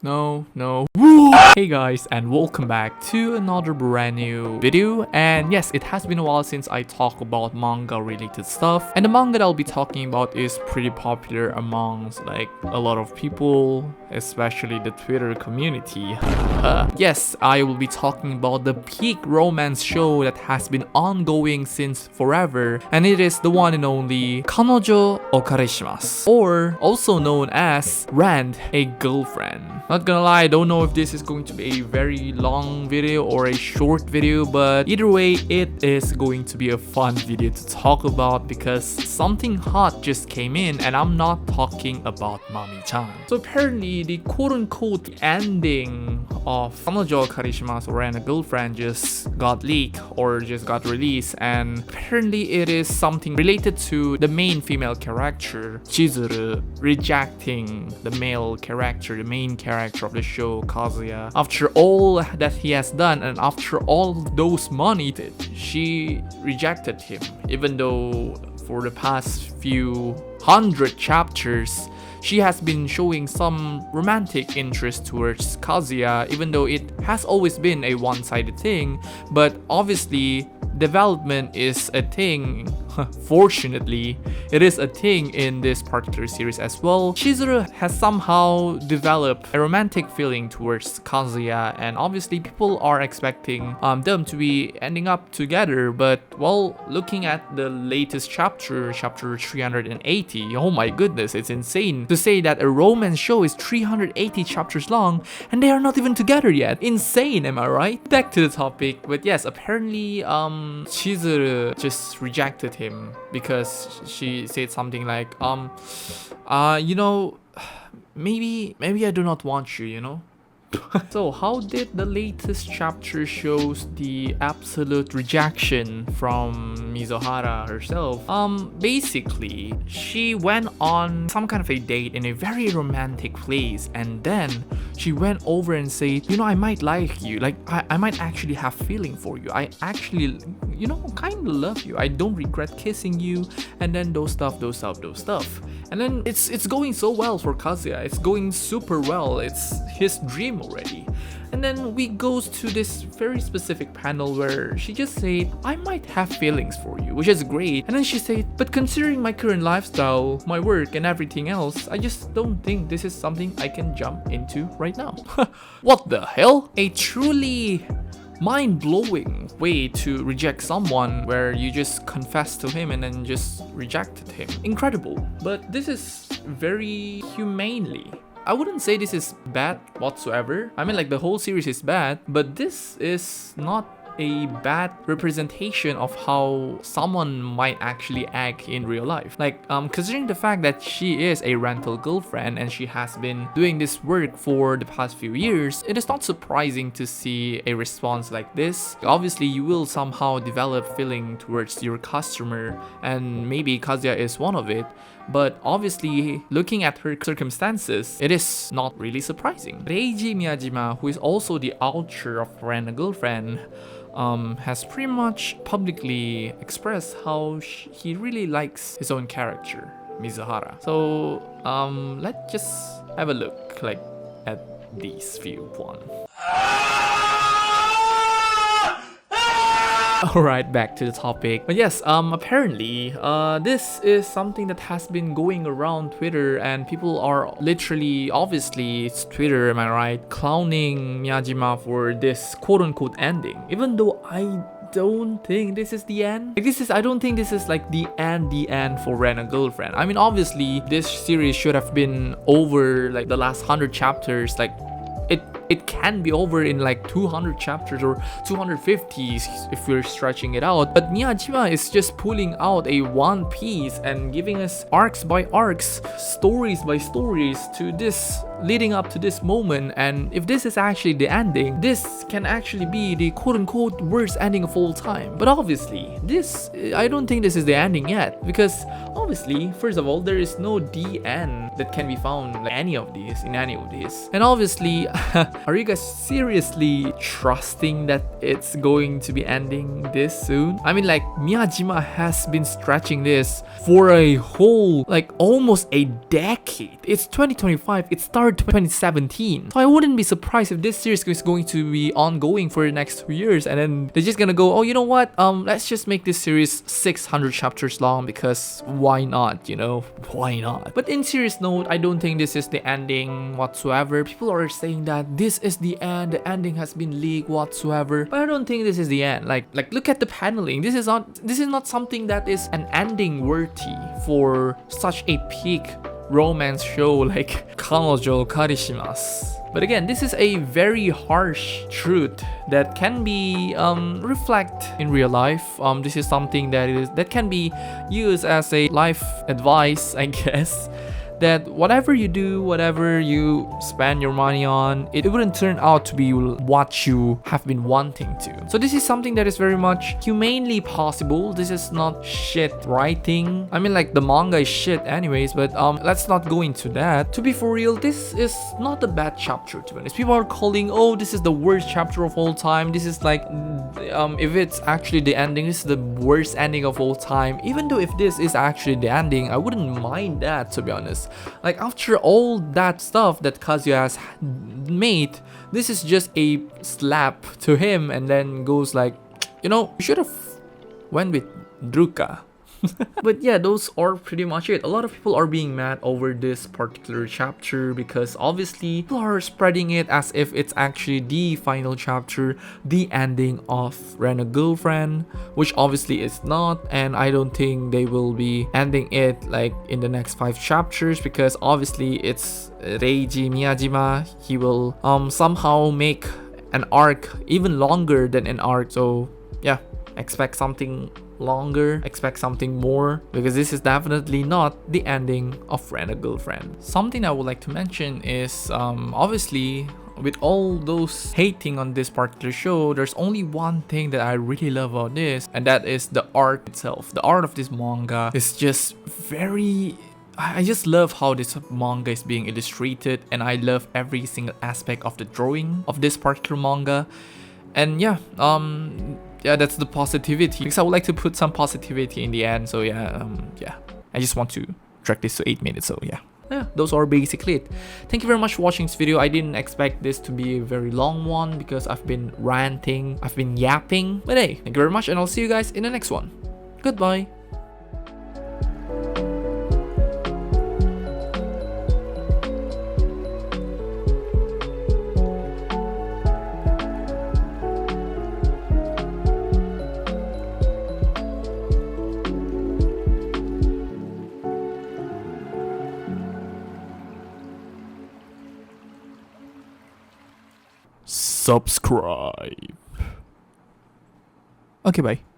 No. Hey guys, and welcome back to another brand new video. And yes, it has been a while since I talk about manga related stuff, and the manga that I'll be talking about is pretty popular amongst like a lot of people, especially the Twitter community. Yes, I will be talking about the peak romance show that has been ongoing since forever, and it is the one and only Kanojo Okareshimasu, or also known as Rand, a girlfriend. Not gonna lie, I don't know if this is going to be a very long video or a short video, but either way, it is going to be a fun video to talk about because something hot just came in, and I'm not talking about Mami-chan. So apparently, the quote-unquote ending of Kanojo Okareshimasu or a girlfriend just got leaked or just got released, and apparently it is something related to the main female character, Chizuru, rejecting the male character, the main character of the show, Kazuya. After all that he has done and after all those money, she rejected him, even though for the past few hundred chapters she has been showing some romantic interest towards Kazuya, even though it has always been a one-sided thing. But obviously development is a thing. Fortunately, it is a thing in this particular series as well. Chizuru has somehow developed a romantic feeling towards Kazuya, and obviously people are expecting them to be ending up together. But well, looking at the latest chapter 380, oh my goodness, it's insane to say that a romance show is 380 chapters long and they are not even together yet. Insane, am I right? Back to the topic. But yes, apparently Chizuru just rejected him because she said something like maybe I do not want you. So how did the latest chapter shows the absolute rejection from Mizuhara herself? Basically, she went on some kind of a date in a very romantic place, and then she went over and said, I might like you, like I might actually have feeling for you, I actually kind of love you, I don't regret kissing you, and then those stuff. And then it's going so well for Kazuya, it's going super well, it's his dream already. And then we goes to this very specific panel where she just said, I might have feelings for you, which is great. And then she said, but considering my current lifestyle, my work and everything else, I just don't think this is something I can jump into right now. What the hell? A truly mind-blowing way to reject someone where you just confessed to him and then just rejected him. Incredible. But this is very humanely. I wouldn't say this is bad whatsoever. I mean, like, the whole series is bad, but this is not a bad representation of how someone might actually act in real life. Like, considering the fact that she is a rental girlfriend and she has been doing this work for the past few years, it is not surprising to see a response like this. Obviously, you will somehow develop feeling towards your customer, and maybe Kazuya is one of it. But obviously, looking at her circumstances, it is not really surprising. Reiji Miyajima, who is also the author of Rent a Girlfriend, has pretty much publicly expressed how he really likes his own character, Mizuhara. So let's just have a look at these few one. Alright, back to the topic. But yes, apparently, this is something that has been going around Twitter, and people are literally, obviously, it's Twitter, am I right, clowning Miyajima for this quote-unquote ending. Even though I don't think this is the end. I don't think this is like the end for Rent a Girlfriend. I mean, obviously, this series should have been over like the last 100 chapters, like it can be over in like 200 chapters or 250 if we're stretching it out. But Miyajima is just pulling out a one piece and giving us arcs by arcs, stories by stories to this, leading up to this moment. And if this is actually the ending, this can actually be the quote-unquote worst ending of all time. But obviously, I don't think this is the ending yet, because obviously, first of all, there is no DN that can be found in any of these. And obviously, Are you guys seriously trusting that it's going to be ending this soon? I mean, like, Miyajima has been stretching this for a whole, like, almost a decade. It's 2025, it started 2017. So I wouldn't be surprised if this series is going to be ongoing for the next 2 years, and then they're just gonna go, oh, you know what, let's just make this series 600 chapters long, because why not, you know, why not? But in serious note, I don't think this is the ending whatsoever. People are saying that this is the end, the ending has been leaked whatsoever, but I don't think this is the end. Like look at the paneling. This is not something that is an ending worthy for such a peak romance show like Kanojo Karishimasu. But again, this is a very harsh truth that can be reflect in real life. This is something that can be used as a life advice, I guess. That whatever you do, whatever you spend your money on, it wouldn't turn out to be what you have been wanting to. So this is something that is very much humanely possible. This is not shit writing. I mean, like, the manga is shit anyways, but let's not go into that. To be for real, this is not a bad chapter, to be honest. People are calling, oh, this is the worst chapter of all time. This is like, if it's actually the ending, this is the worst ending of all time. Even though if this is actually the ending, I wouldn't mind that, to be honest. Like, after all that stuff that Kazuya has made, this is just a slap to him, and then goes like, you know, you should have went with Druka. But yeah, those are pretty much it. A lot of people are being mad over this particular chapter because obviously people are spreading it as if it's actually the final chapter, the ending of Ren a Girlfriend, which obviously it's not, and I don't think they will be ending it like in the next 5 chapters, because obviously it's Reiji Miyajima. He will somehow make an arc even longer than an arc. So yeah, expect something longer, expect something more, because this is definitely not the ending of Ren a Girlfriend. Something I would like to mention is obviously with all those hating on this particular show, there's only one thing that I really love about this, and that is the art itself. The art of this manga is just very... I just love how this manga is being illustrated, and I love every single aspect of the drawing of this particular manga. And yeah, that's the positivity, because I would like to put some positivity in the end. So yeah, I just want to drag this to 8 minutes. So yeah, those are basically it. Thank you very much for watching this video. I didn't expect this to be a very long one because I've been ranting, I've been yapping. But hey, thank you very much, and I'll see you guys in the next one. Goodbye. Subscribe. Okay, bye.